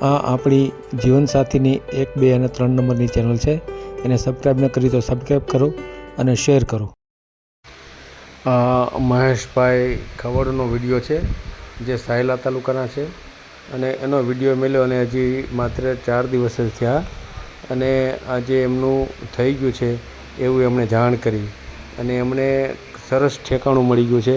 આ આપણી જીવનસાથીની 1, 2 અને 3 નંબરની ચેનલ છે. એને સબસ્ક્રાઈબ ન કરી તો સબસ્ક્રાઈબ કરો અને શેર કરો. મહેશભાઈ ખવડનો વિડીયો છે જે સાયલા તાલુકાના છે અને એનો વિડીયો મળ્યો અને હજી માત્ર 4 દિવસ જ થયા અને આજે એમનું થઈ ગયું છે એવું એમણે જાણ કરી અને એમણે સરસ ઠેકાણું મળી ગયું છે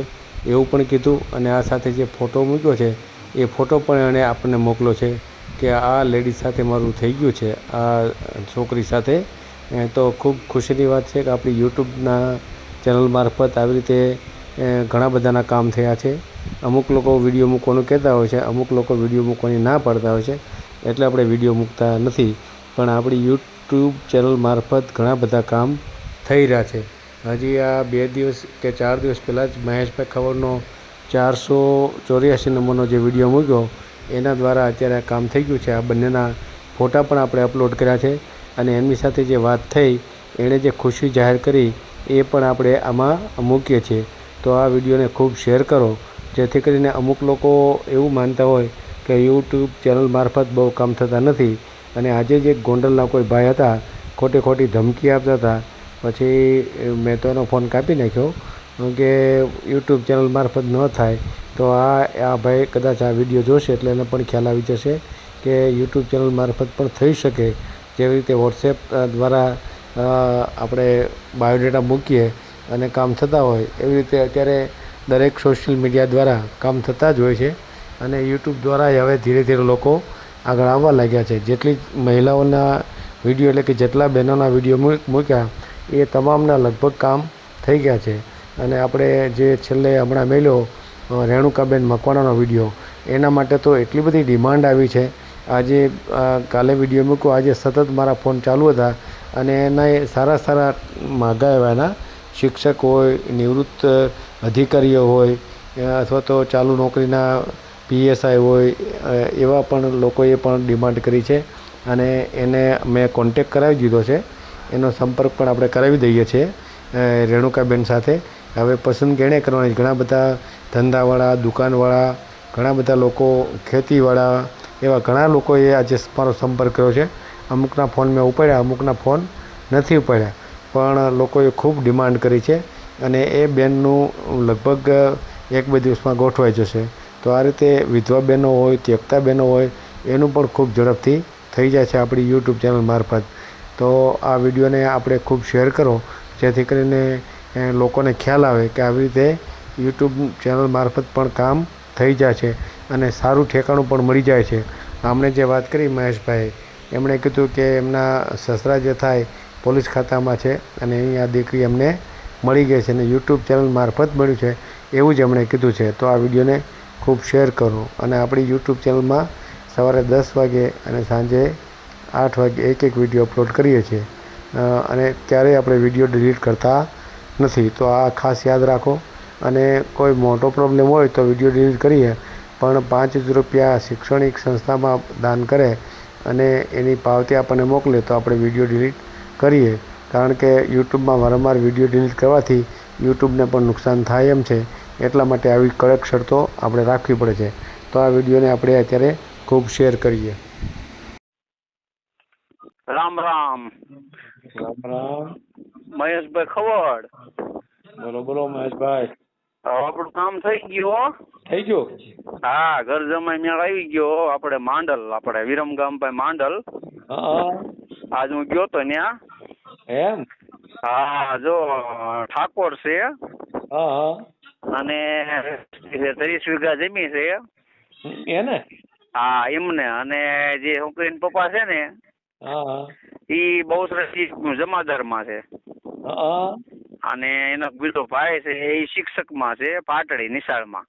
એવું પણ કીધું. અને આ સાથે જે ફોટો મૂક્યો છે એ ફોટો પણ એણે આપણને મોકલો છે કે આ લેડી સાથે મારું થઈ ગયું છે, આ છોકરી સાથે. તો ખૂબ ખુશીની વાત છે કે આપણી યુટ્યુબના ચેનલ મારફત આવી રીતે ઘણા બધાના કામ થયા છે. અમુક લોકો વિડીયો મૂકવાનું કહેતા હોય છે, અમુક લોકો વિડીયો મૂકવાની ના પાડતા હોય છે, એટલે આપણે વિડીયો મૂકતા નથી. પણ આપણી યુટ્યુબ ચેનલ મારફત ઘણા બધા કામ થઈ રહ્યા છે. હજી આ 2 દિવસ કે 4 દિવસ પહેલાં જ મહેશભાઈ ખવડનો 484 નંબરનો જે વિડીયો મૂક્યો એના દ્વારા અત્યારે આ કામ થઈ ગયું છે. આ બંનેના ફોટા પણ આપણે અપલોડ કર્યા છે અને એમની સાથે જે વાત થઈ એણે જે ખુશી જાહેર કરી એ પણ આપણે આમાં મૂકીએ છીએ. તો આ વિડીયોને ખૂબ શેર કરો જેથી કરીને અમુક લોકો એવું માનતા હોય કે યુટ્યુબ ચેનલ મારફત બહુ કામ થતા નથી. અને આજે જ એક ગોંડલના કોઈ ભાઈ હતા, ખોટી ધમકી આપતા હતા. પછી મેં તો એનો ફોન કાપી નાખ્યો કે યુટ્યુબ ચેનલ મારફત ન થાય. તો આ ભાઈ કદાચ આ વિડીયો જોશે એટલે એને પણ ખ્યાલ આવી જશે કે યુટ્યુબ ચેનલ મારફત પણ થઈ શકે. જેવી રીતે વોટ્સએપ દ્વારા આપણે બાયોડેટા મૂકીએ અને કામ થતા હોય એવી રીતે અત્યારે દરેક સોશિયલ મીડિયા દ્વારા કામ થતા જ હોય છે. અને યુટ્યુબ દ્વારા હવે ધીરે ધીરે લોકો આગળ આવવા લાગ્યા છે. જેટલી મહિલાઓના વિડીયો એટલે કે જેટલા બહેનોના વિડીયો મૂક્યા એ તમામના લગભગ કામ થઈ ગયા છે. અને આપણે જે છેલ્લે હમણાં મેલ્યો રેણુકાબેન મકવાણાનો વિડીયો એના માટે તો એટલી બધી ડિમાન્ડ આવી છે. આજે કાલે વિડીયો મૂક્યો, આજે સતત મારા ફોન ચાલુ હતા અને એના સારા માગા એવા એના શિક્ષક હોય, નિવૃત્ત અધિકારીઓ હોય અથવા તો ચાલુ નોકરીના PSI હોય, એવા પણ લોકોએ પણ ડિમાન્ડ કરી છે અને એને મેં કોન્ટેક કરાવી દીધો છે. એનો સંપર્ક પણ આપણે કરાવી દઈએ છીએ રેણુકાબેન સાથે. હવે પસંદગી એણે કરવાની. ઘણા બધા ધંધાવાળા, દુકાનવાળા, ઘણા બધા લોકો, ખેતીવાળા, એવા ઘણા લોકોએ આજે મારો સંપર્ક કર્યો છે. અમુકના ફોન મેં ઉપાડ્યા, અમુકના ફોન નથી ઉપાડ્યા, પણ લોકોએ ખૂબ ડિમાન્ડ કરી છે અને એ બેનનું લગભગ 1-2 દિવસમાં ગોઠવાઈ જશે. તો આ રીતે વિધવા બહેનો હોય, ત્યક્તા બહેનો હોય એનું પણ ખૂબ ઝડપથી થઈ જાય છે આપણી યુટ્યુબ ચેનલ મારફત. તો આ વિડીયોને આપણે ખૂબ શેર કરો જેથી કરીને લોકોને ખ્યાલ આવે કે આવી રીતે યુટ્યુબ ચેનલ મારફત પણ કામ થઈ જાય છે અને સારું ઠેકાણું પણ મળી જાય છે. આમણે જે વાત કરી મહેશભાઈ, એમણે કીધું કે એમના સસરા જે થાય પોલીસ ખાતામાં છે અને અહીં આ દીકરી એમને મળી ગઈ છે અને યુટ્યુબ ચેનલ મારફત મળ્યું છે એવું જ એમણે કીધું છે. તો આ વિડીયોને ખૂબ શેર કરો અને આપણી યુટ્યુબ ચેનલમાં સવારે 10 વાગે અને સાંજે 8 વાગે એક વિડીયો અપલોડ કરીએ છીએ અને ક્યારેય આપણે વિડીયો ડિલીટ કરતા નથી. તો આ ખાસ યાદ રાખો. અને કોઈ મોટો પ્રોબ્લેમ હોય તો વિડીયો ડિલીટ કરીએ, પણ 5 રૂપિયા શૈક્ષણિક સંસ્થામાં દાન કરે અને એની પાવતી આપણને મોકલે તો આપણે વિડીયો ડિલીટ કરીએ. કારણ કે યુટ્યુબમાં વારંવાર વિડીયો ડિલીટ કરવાથી યુટ્યુબને પણ નુકસાન થાય એમ છે. એટલા માટે આવી કડક શરતો આપણે રાખવી પડે છે. તો આ વિડીયોને આપણે અત્યારે ખૂબ શેર કરીએ. રામ રામ. મહેશભાઈ ખવડ. બોલો મહેશભાઈ. આપણું કામ થઈ ગયું. થઈ ગયું? હા, ઘર જમાઈ મેળ આવી ગયો. આપણે માંડલ, આપણે વિરમગામ ભાઈ માંડલ. આજ હું ગયો તો ન્યા. એમ? હા, જો ઠાકોર છે અને 30 વીઘા જમીન છે એને. હા, એમને. અને જે છોકરીના પપ્પા છે ને ઈ બહુચરાજી જમાદારમાં છે અને એનો બીજો ભાઈ છે એ શિક્ષકમાં છે, પાટડી નિશાળમાં.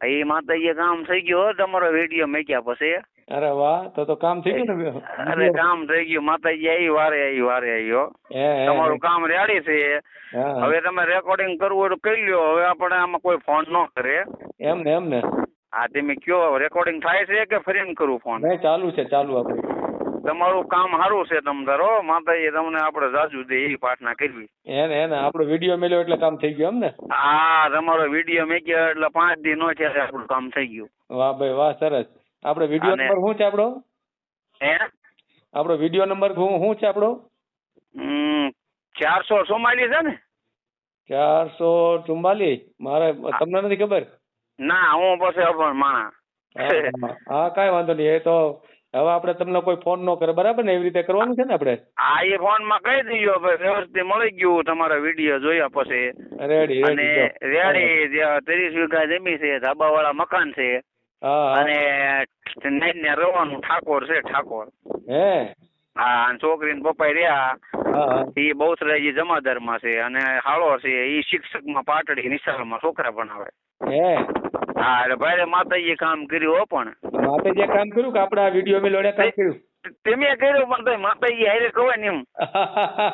એ માતાજી કામ થઈ ગયો તમારો વિડીયો મેક્યા પછી. અરે વાહ, તો કામ થઈ ગયું ને. અરે કામ થઈ ગયું. માતાજી આવી વારે આવ્યો. તમારું કામ રેડી છે. હવે તમે રેકોર્ડિંગ કરવું હોય તો કરી લ્યો. હવે આપણે આમાં કોઈ ફોન ન કરે. એમને. હા, તમે કયો રેકોર્ડિંગ થાય છે કે ફરીને કરું ફોન? ચાલુ છે, ચાલુ. આપણે તમારું કામ સારું છે. તમ ધારો માતાજી તમને આપણે જાજુ દે એવી પ્રાર્થના કરવી. એને આપણો વિડીયો મેલ્યો એટલે કામ થઈ ગયું એમ ને? હા, તમારો વિડીયો મેક્યો એટલે 5 દી નો થયા આપણું કામ થઈ ગયું. વાહ ભાઈ વાહ, સરસ. આપણો વિડીયો નંબર શું છે આપણો? આપણો વિડીયો નંબર શું છે આપણો? 444 છે ને? 444. મારે તમને નથી ખબર? ના, હું પછી અભણ માણા. હા, કાંઈ વાંધો નહીં. એ તો હવે આપણે તમને કોઈ ફોન ન કરે, બરાબર ને? એવી રીતે કરવાનું છે ને આપણે? હા, એ ફોન માં કહી દઈજો, વ્યવસ્થિત મળી ગયું તમારા વિડીયો જોયા પછી. રેડી. અને રેડી 30 વીઘા જમીન છે, ધાબા વાળા મકાન છે, અને રહેવાનું ઠાકોર છે, ઠાકોર. હા, છોકરી પપ્પા રહ્યા એ બહુચરાજી જમાદાર માં છે, અને હાળો છે એ શિક્ષક માં પાટડી નિશાળમાં છોકરા ભણાવે. હા, એટલે ભાઈ માતાજી કામ કર્યું. પણ માતાજી કામ કર્યું કે આપડા વિડીયો મેં લોડે કામ કર્યું? તમે કર્યું, પણ તો માતાજી હારે કહેવાય ને એમ.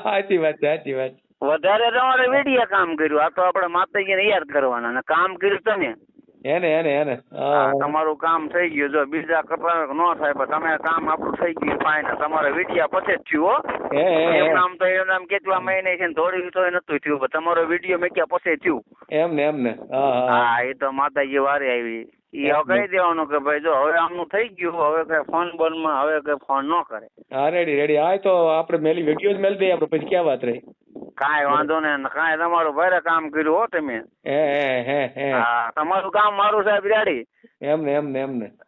સાચી વાત છે, સાચી વાત. વધારે તમારે વિડીયો કામ કર્યું, આ તો આપણે માતાજીને યાદ કરવાના, અને કામ કર્યું તમે. એને તમારું કામ થઈ ગયું. જો બીજા કપડા ન થાય, પણ તમે કામ આપણું થઈ ગયું ફાઈન. તમારે વિડીયો પછી જ થયું. એમ નામ તો એમ કેટલા મહિને છે ને થોડી તો નતું થયું, પણ તમારો વિડીયો મેં ક્યાં પછી થયું. એમને હા, એ તો માતાજી વારે આવી. એ કહી દેવાનું કે ભાઈ જો હવે આમનું થઈ ગયું, હવે કઈ ફોન બોન માં હવે કઈ ફોન ન કરે. હા, રેડી. હા, તો આપણે મેલી વિડીયો જ મેલ દઈએ આપણે, પછી ક્યાં વાત રહી. કાંઈ વાંધો નહીં, કાંઈ તમારું ભારે કામ કર્યું હો તમે. હા, તમારું કામ મારું સાહેબ રેડી. એમને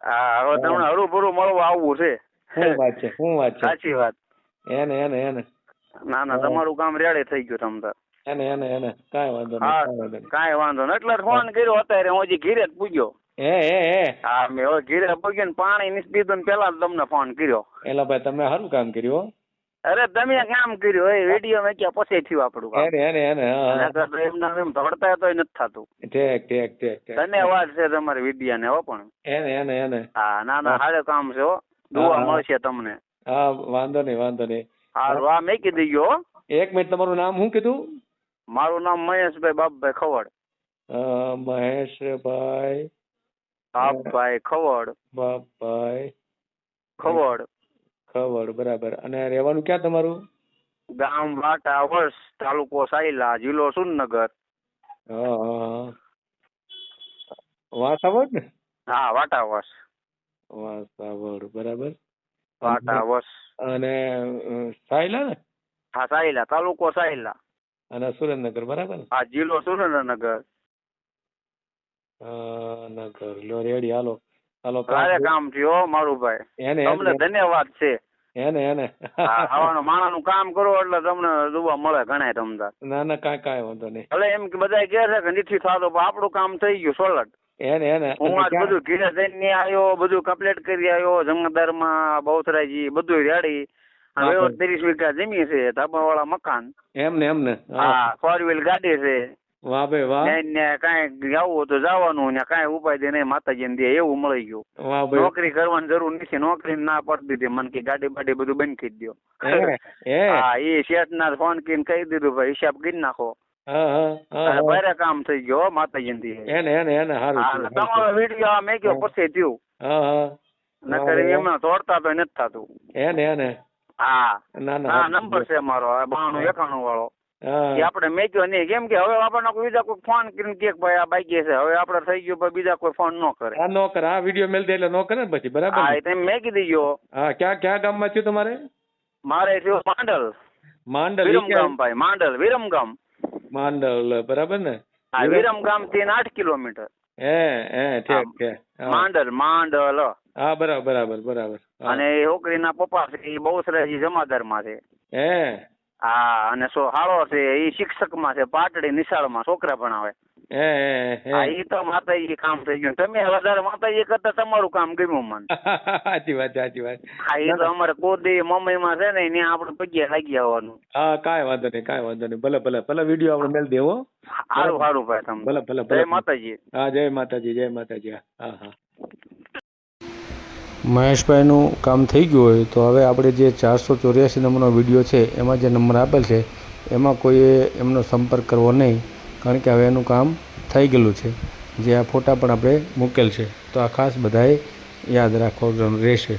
હા, હવે તમને હરું ભરું મળવા આવવું છે. શું વાત છે? સાચી વાત. એને ના, તમારું કામ રેડી થઈ ગયું તમ. એને કાંઈ વાંધો નહીં. કાંઈ વાંધો નહીં. એટલે ફોન કર્યો અત્યારે, હું હજી ઘીરે જ પૂગ્યો. હા, મેં હવે ઘીરે પૂગ્યો ને પાણી નીચ દીધું ને પેલા તમને ફોન કર્યો. એલા ભાઈ, તમે સારું કામ કર્યું. અરે તમે કામ કર્યું, એ વિડીયો મેં ક્યાં પછી થયું આપણું કામ. એમ ધોડતા તો નથી થતું. ઠીક. ધન્યવાદ છે તમારી વિડીયો ને. હો પણ એને હા, ના સારું કામ છે. હો, દુઆ મળશે તમને. હા, વાંધો નહીં. હારું, આ મેં કીધી ગયો. 1 મિનિટ, તમારું નામ શું કીધું? મારું નામ મહેશભાઈ બાપભાઈ ખવડ. મહેશભાઈ બાપભાઈ ખવડ. બાપભાઈ ખવડ, બરાબર. અને રહેવાનું ક્યાં તમારું? ગામ વાટાવસ, તાલુકો સાયલા, જિલ્લો સુરનગર. વાસાવડ ને? હા, વાટાવસ. બરાબર. વાટાવસ અને સાયલા ને? હા, સાયલા, તાલુકો સાયલા, અને સુરેન્દ્રનગર. બરાબર. હા, જિલ્લો સુરેન્દ્રનગર. લો રેડી. હાલો કારે કામ થયો મારું ભાઈ. તમને ધન્યવાદ છે. એને માણાનું કામ કરો એટલે તમને દુવા મળે ઘણા તમદાર. ના, કાંઈ વાંધો નહીં. એટલે એમ કે બધા કહે છે કે નથી થતું, આપણું કામ થઈ ગયું સોલટ. હું આજ બધું ઘીરે જઈને આવ્યો, બધું કમ્પ્લીટ કરી આવ્યો. જમાદાર માં બહુચરાજી બધું રેડી. 30 વીઘા જમીન છે, ધાબા વાળા મકાન. એમને હા, 4 વ્હીલ ગાડી છે. વાહ ભાઈ વાહ. કાંઈ જવું તો જવાનું, ને કાંઈ ઉપાય દે નહીં, માતાજી ને દે એવું મળી ગયું. નોકરી કરવાની જરૂર નથી. નોકરી ના પડતી દીધી મને કે ગાડી બાડી બધું બંધ કરી દો. હા, એ શેઠ ના ફોન કરીને કહી દીધું ભાઈ હિસાબ કરી નાખો. ભારે કામ થઈ ગયો માતાજી ને દે. તમારો વિડીયો મેં કયો પછી થયું. નકર એમાં તોડતા તો નથી થતું. હા, નંબર છે મારો 9291 વાળો. આપણે મેક્યો નહીં, કેમ કે હવે આપણને બીજા કોઈ ફોન કરીને કે ભાઈ આ બાઈક છે, હવે આપડે થઈ ગયું, બીજા કોઈ ફોન ન કરે. આ વિડીયો મેલ દે એટલે ન કરે ને પછી. બરાબર. હા, તમે મેં કીધી ગયો. હા, ક્યાં ગામમાં થયું તમારે? મારે થયું માંડલ વિરમગામ ભાઈ. વિરમગામ. બરાબર ને? હા, વિરમગામ થી 8 કિલોમીટર. ઠીક. માંડલ. હા, બરાબર. અને છોકરી ના પપ્પા છે એ બહુચરાજી જમાદાર માં છે. હા, અને હાળો છે એ શિક્ષક માં છે, પાટડી નિશાળ માં છોકરા ભણાવે. એ તો માતાજી કામ થઈ ગયું. તમે વધારે માતાજી કરતા તમારું કામ ગમ્યું મને. સાચી વાત. હા, એ તો અમારે કોદી મમ્મી માં છે ને ત્યાં આપડે પગ્યા લાગી આવવાનું. હા, કાંઈ વાંધો નહીં. ભલે વિડીયો આપણે મેલ દેવો. સારું ભાઈ. તમે ભલે. જય માતાજી. હા, જય માતાજી. હા. મહેશભાઈનું કામ થઈ ગયું હોય તો હવે આપણે જે 484 નંબરનો વિડીયો છે એમાં જે નંબર આપેલ છે એમાં કોઈએ એમનો સંપર્ક કરવો નહીં, કારણ કે હવે એનું કામ થઈ ગયેલું છે. જે આ ફોટા પણ આપણે મૂકેલ છે, તો આ ખાસ બધાએ યાદ રાખવાનું રહેશે.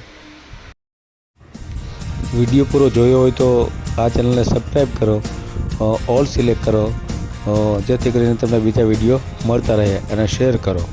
વિડીયો પૂરો જોયો હોય તો આ ચેનલને સબસ્ક્રાઈબ કરો, ઓલ સિલેક્ટ કરો, જેથી કરીને તમને બીજા વિડીયો મળતા રહે, અને શેર કરો.